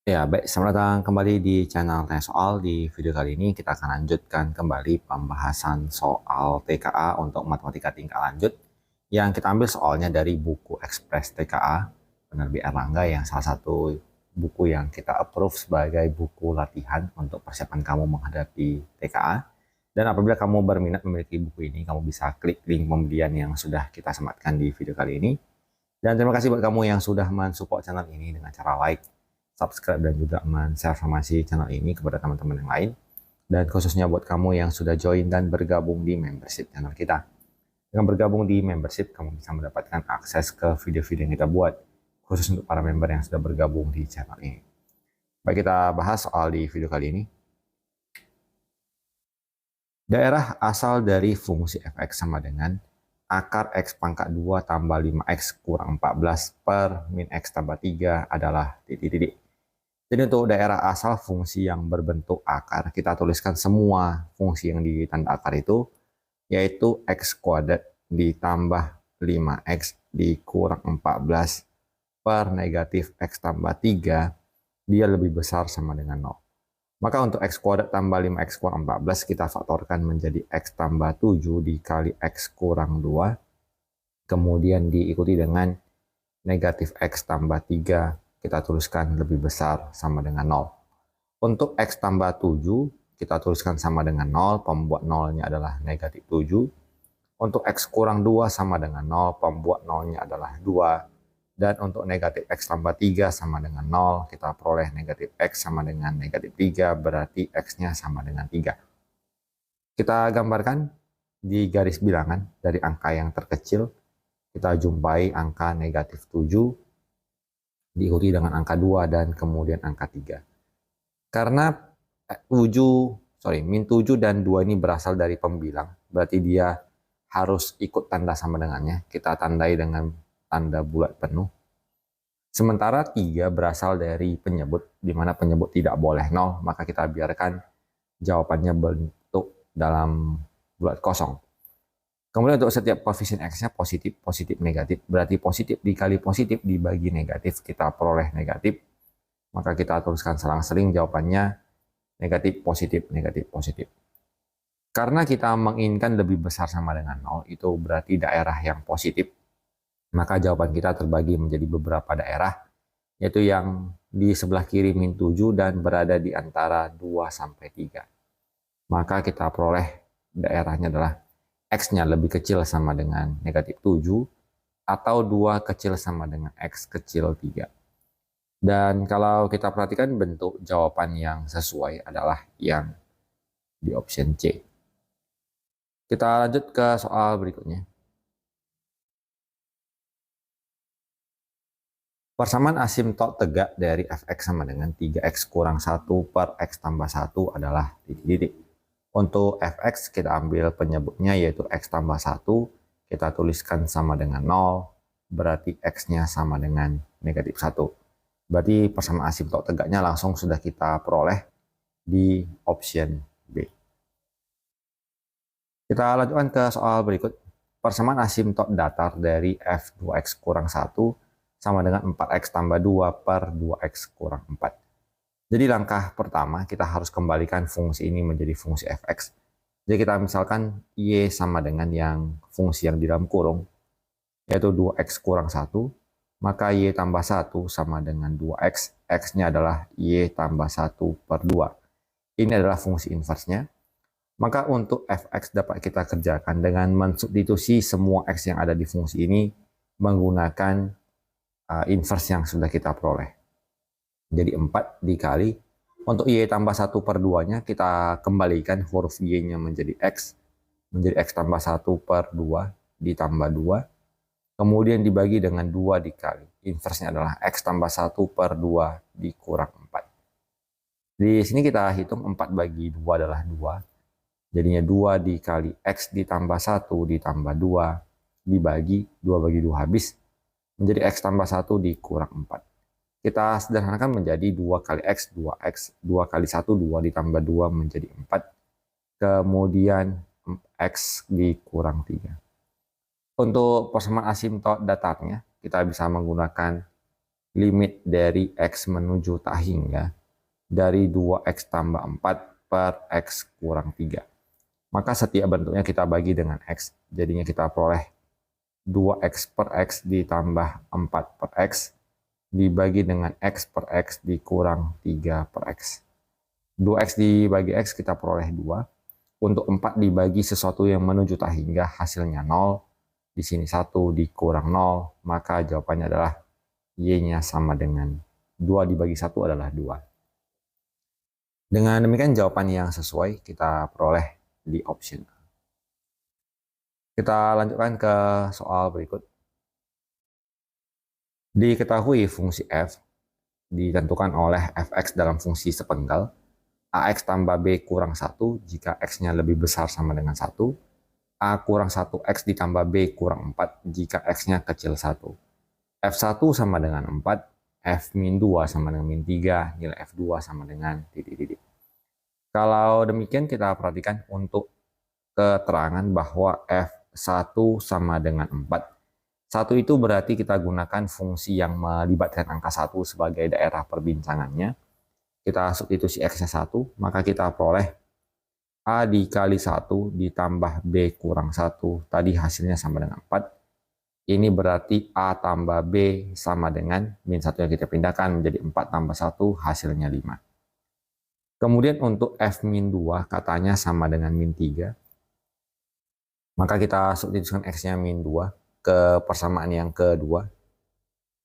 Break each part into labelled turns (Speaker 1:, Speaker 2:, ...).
Speaker 1: Ya, baik. Selamat datang kembali di channel Tanya Soal. Di video kali ini kita akan lanjutkan kembali pembahasan soal TKA untuk matematika tingkat lanjut yang kita ambil soalnya dari buku Express TKA penerbit Erlangga, yang salah satu buku yang kita approve sebagai buku latihan untuk persiapan kamu menghadapi TKA. Dan apabila kamu berminat memiliki buku ini, kamu bisa klik link pembelian yang sudah kita sematkan di video kali ini. Dan terima kasih buat kamu yang sudah mensupport channel ini dengan cara like, subscribe, dan juga men-share informasi channel ini kepada teman-teman yang lain. Dan khususnya buat kamu yang sudah join dan bergabung di membership channel kita. Dengan bergabung di membership, kamu bisa mendapatkan akses ke video-video yang kita buat, khusus untuk para member yang sudah bergabung di channel ini. Baik, kita bahas soal di video kali ini. Daerah asal dari fungsi fx sama dengan akar x pangkat 2 tambah 5x kurang 14 per min x tambah 3 adalah titik-titik. Jadi untuk daerah asal fungsi yang berbentuk akar, kita tuliskan semua fungsi yang ditanda akar itu, yaitu x kuadrat ditambah 5x dikurang 14 per negatif x tambah 3, dia lebih besar sama dengan 0. Maka untuk x kuadrat tambah 5x kurang 14 kita faktorkan menjadi x tambah 7 dikali x kurang 2, kemudian diikuti dengan negatif x tambah 3, kita tuliskan lebih besar sama dengan 0. Untuk x tambah 7 kita tuliskan sama dengan 0, pembuat 0-nya adalah negatif 7. Untuk x kurang 2 sama dengan 0, pembuat 0-nya adalah 2. Dan untuk negatif x tambah 3 sama dengan 0, kita peroleh negatif x sama dengan negatif 3, berarti x-nya sama dengan 3. Kita gambarkan di garis bilangan dari angka yang terkecil, kita jumpai angka negatif 7, diikuti dengan angka 2 dan kemudian angka 3. Karena min 7 dan 2 ini berasal dari pembilang, berarti dia harus ikut tanda sama dengannya. Kita tandai dengan tanda bulat penuh. Sementara 3 berasal dari penyebut, di mana penyebut tidak boleh 0, maka kita biarkan jawabannya bentuk dalam bulat kosong. Kemudian untuk setiap koefisien x-nya positif, positif, negatif, berarti positif dikali positif dibagi negatif, kita peroleh negatif. Maka kita tuliskan selang-seling jawabannya negatif, positif, negatif, positif. Karena kita menginginkan lebih besar sama dengan 0, itu berarti daerah yang positif, maka jawaban kita terbagi menjadi beberapa daerah, yaitu yang di sebelah kiri min 7 dan berada di antara 2 sampai 3. Maka kita peroleh daerahnya adalah x-nya lebih kecil sama dengan negatif 7, atau 2 kecil sama dengan x kecil 3. Dan kalau kita perhatikan, bentuk jawaban yang sesuai adalah yang di option C. Kita lanjut ke soal berikutnya. Persamaan asimtot tegak dari fx sama dengan 3x kurang 1 per x tambah 1 adalah titik-titik. Untuk fx kita ambil penyebutnya yaitu x tambah 1, kita tuliskan sama dengan 0, berarti x-nya sama dengan negatif 1. Berarti persamaan asimtot tegaknya langsung sudah kita peroleh di option B. Kita lanjutkan ke soal berikut. Persamaan asimtot datar dari f2x kurang 1 sama dengan 4x tambah 2 per 2x kurang 4. Jadi langkah pertama kita harus kembalikan fungsi ini menjadi fungsi fx. Jadi kita misalkan y sama dengan yang fungsi yang di dalam kurung, yaitu 2x kurang 1, maka y tambah 1 sama dengan 2x, x-nya adalah y tambah 1 per 2. Ini adalah fungsi inversnya. Maka untuk fx dapat kita kerjakan dengan mensubstitusi semua x yang ada di fungsi ini menggunakan inverse yang sudah kita peroleh. Jadi 4 dikali, untuk y tambah 1 per 2-nya kita kembalikan huruf y-nya menjadi x tambah 1 per 2 ditambah 2, kemudian dibagi dengan 2 dikali. Inverse-nya adalah x tambah 1 per 2 dikurang 4. Di sini kita hitung 4 bagi 2 adalah 2. Jadinya 2 dikali x ditambah 1 ditambah 2 dibagi 2 bagi 2 habis, menjadi x tambah 1 dikurang 4. Kita sederhanakan menjadi 2 kali x, 2x, 2 kali 1, 2 ditambah 2 menjadi 4. Kemudian x dikurang 3. Untuk persamaan asimtot datarnya, kita bisa menggunakan limit dari X menuju tak hingga dari 2X tambah 4 per X kurang 3. Maka setiap bentuknya kita bagi dengan X. Jadinya kita peroleh 2X per X ditambah 4 per X dibagi dengan X per X dikurang 3 per X. 2X dibagi X kita peroleh 2. Untuk 4 dibagi sesuatu yang menuju tak hingga hasilnya 0. Di sini 1 dikurang 0. Maka jawabannya adalah Y-nya sama dengan 2 dibagi 1 adalah 2. Dengan demikian jawaban yang sesuai kita peroleh di option A. Kita lanjutkan ke soal berikut. Diketahui fungsi f ditentukan oleh fx dalam fungsi sepenggal ax tambah b kurang 1 jika x-nya lebih besar sama dengan 1, a kurang 1x ditambah b kurang 4 jika x-nya kecil 1. F1 sama dengan 4, F-2 sama dengan min 3, nilai F2 sama dengan titik-titik. Kalau demikian kita perhatikan untuk keterangan bahwa F1 sama dengan 4. 1 itu berarti kita gunakan fungsi yang melibatkan angka 1 sebagai daerah perbincangannya. Kita substitusi X-nya 1, maka kita peroleh A dikali 1 ditambah B kurang 1, tadi hasilnya sama dengan 4. Ini berarti A tambah B sama dengan min 1 yang kita pindahkan menjadi 4 tambah 1 hasilnya 5. Kemudian untuk F min 2 katanya sama dengan min 3. Maka kita substitusikan X-nya min 2 ke persamaan yang kedua.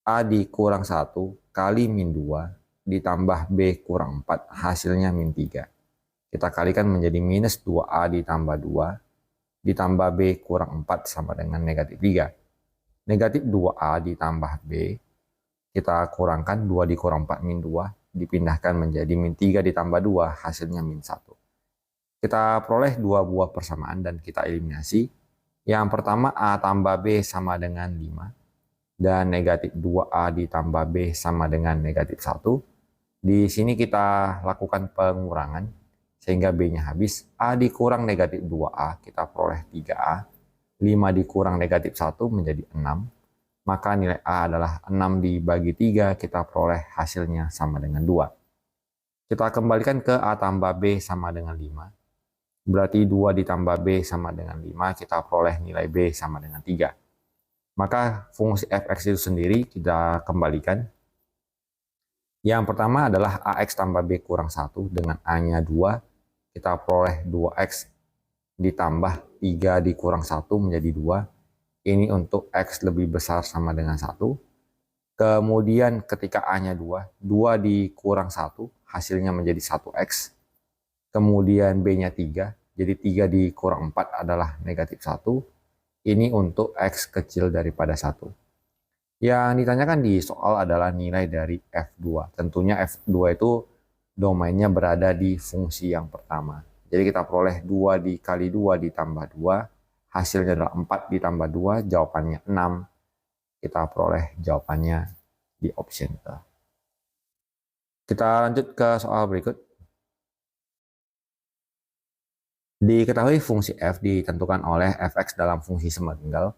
Speaker 1: A dikurang 1 kali min 2 ditambah B kurang 4 hasilnya min 3. Kita kalikan menjadi minus 2A ditambah 2 ditambah B kurang 4 sama dengan negatif 3. Negatif 2A ditambah B, kita kurangkan 2 dikurang 4 min 2, dipindahkan menjadi min 3 ditambah 2, hasilnya min 1. Kita peroleh dua buah persamaan dan kita eliminasi. Yang pertama A tambah B sama dengan 5, dan negatif 2A ditambah B sama dengan negatif 1. Di sini kita lakukan pengurangan, sehingga B-nya habis. A dikurang negatif 2A, kita peroleh 3A. 5 dikurang negatif 1 menjadi 6. Maka nilai A adalah 6 dibagi 3, kita peroleh hasilnya sama dengan 2. Kita kembalikan ke A tambah B sama dengan 5. Berarti 2 ditambah B sama dengan 5, kita peroleh nilai B sama dengan 3. Maka fungsi fx itu sendiri kita kembalikan. Yang pertama adalah AX tambah B kurang 1 dengan A-nya 2. Kita peroleh 2X ditambah 3 dikurang 1 menjadi 2. Ini untuk X lebih besar sama dengan 1. Kemudian ketika A-nya 2, 2 dikurang 1 hasilnya menjadi 1X. Kemudian B-nya 3, jadi 3 dikurang 4 adalah negatif 1. Ini untuk X kecil daripada 1. Yang ditanyakan di soal adalah nilai dari F2. Tentunya F2 itu domainnya berada di fungsi yang pertama. Jadi kita peroleh 2 dikali 2 ditambah 2. Hasilnya adalah 4 ditambah 2. Jawabannya 6. Kita peroleh jawabannya di option A. Kita lanjut ke soal berikut. Diketahui fungsi f ditentukan oleh fx dalam fungsi sepenggal.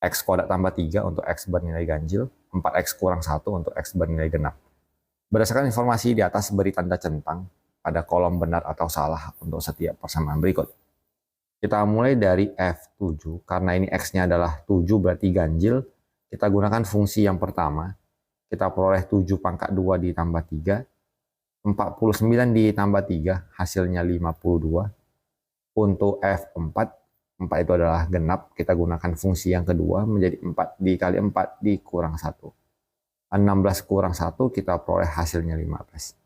Speaker 1: X kuadrat tambah 3 untuk X bernilai ganjil. 4X kurang 1 untuk X bernilai genap. Berdasarkan informasi di atas beri tanda centang pada kolom benar atau salah untuk setiap persamaan berikut. Kita mulai dari F7, karena ini X-nya adalah 7 berarti ganjil. Kita gunakan fungsi yang pertama. Kita peroleh 7 pangkat 2 ditambah 3. 49 ditambah 3, hasilnya 52. Untuk F4, 4 itu adalah genap. Kita gunakan fungsi yang kedua menjadi 4 dikali 4 dikurang 1. 16 kurang 1 kita peroleh hasilnya 15.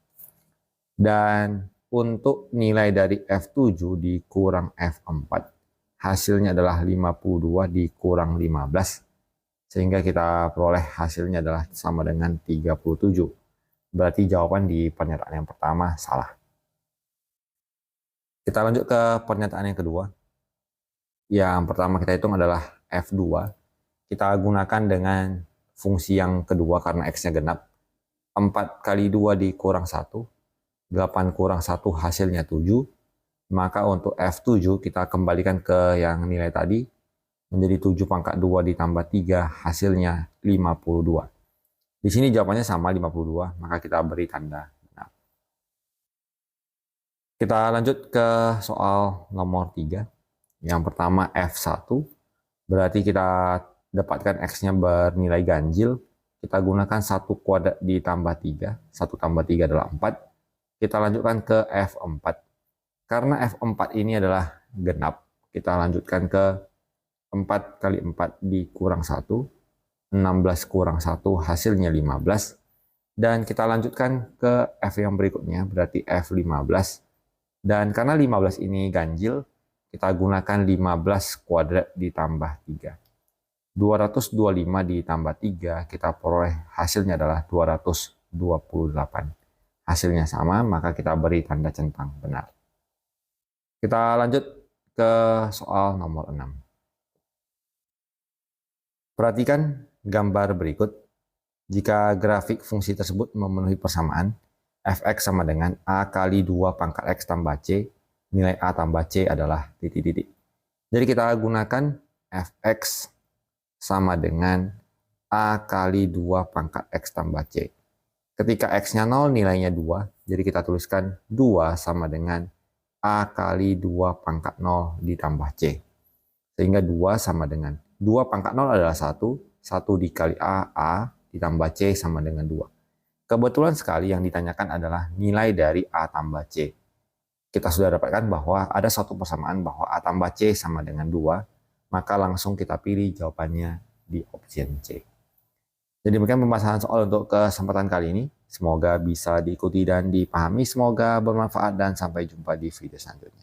Speaker 1: Dan untuk nilai dari F7 dikurang F4 hasilnya adalah 52 dikurang 15. Sehingga kita peroleh hasilnya adalah sama dengan 37. Berarti jawaban di pernyataan yang pertama salah. Kita lanjut ke pernyataan yang kedua. Yang pertama kita hitung adalah F2. Kita gunakan dengan fungsi yang kedua karena X-nya genap. 4 kali 2 dikurang 1. 8 kurang 1 hasilnya 7. Maka untuk F7 kita kembalikan ke yang nilai tadi. Menjadi 7 pangkat 2 ditambah 3 hasilnya 52. Di sini jawabannya sama 52, maka kita beri tanda benar. Kita lanjut ke soal nomor 3. Yang pertama F1, berarti kita dapatkan X-nya bernilai ganjil. Kita gunakan 1 kuadrat ditambah 3, 1 tambah 3 adalah 4. Kita lanjutkan ke F4. Karena F4 ini adalah genap, kita lanjutkan ke 4 kali 4 dikurang 1, 16 kurang 1 hasilnya 15. Dan kita lanjutkan ke F yang berikutnya, berarti F15. Dan karena 15 ini ganjil, kita gunakan 15 kuadrat ditambah 3. 225 ditambah 3, kita peroleh hasilnya adalah 228. Hasilnya sama, maka kita beri tanda centang benar. Kita lanjut ke soal nomor 6. Perhatikan gambar berikut. Jika grafik fungsi tersebut memenuhi persamaan, fx sama dengan a kali 2 pangkat x tambah c, nilai a tambah c adalah titik-titik. Jadi kita gunakan fx sama dengan a kali 2 pangkat x tambah c. Ketika x-nya 0, nilainya 2, jadi kita tuliskan 2 sama dengan a kali 2 pangkat 0 ditambah c. Sehingga 2 sama dengan 2 pangkat 0 adalah 1, 1 dikali a ditambah c sama dengan 2. Kebetulan sekali yang ditanyakan adalah nilai dari A tambah C. Kita sudah dapatkan bahwa ada suatu persamaan bahwa A tambah C sama dengan 2, maka langsung kita pilih jawabannya di opsi C. Jadi demikian pembahasan soal untuk kesempatan kali ini. Semoga bisa diikuti dan dipahami, semoga bermanfaat dan sampai jumpa di video selanjutnya.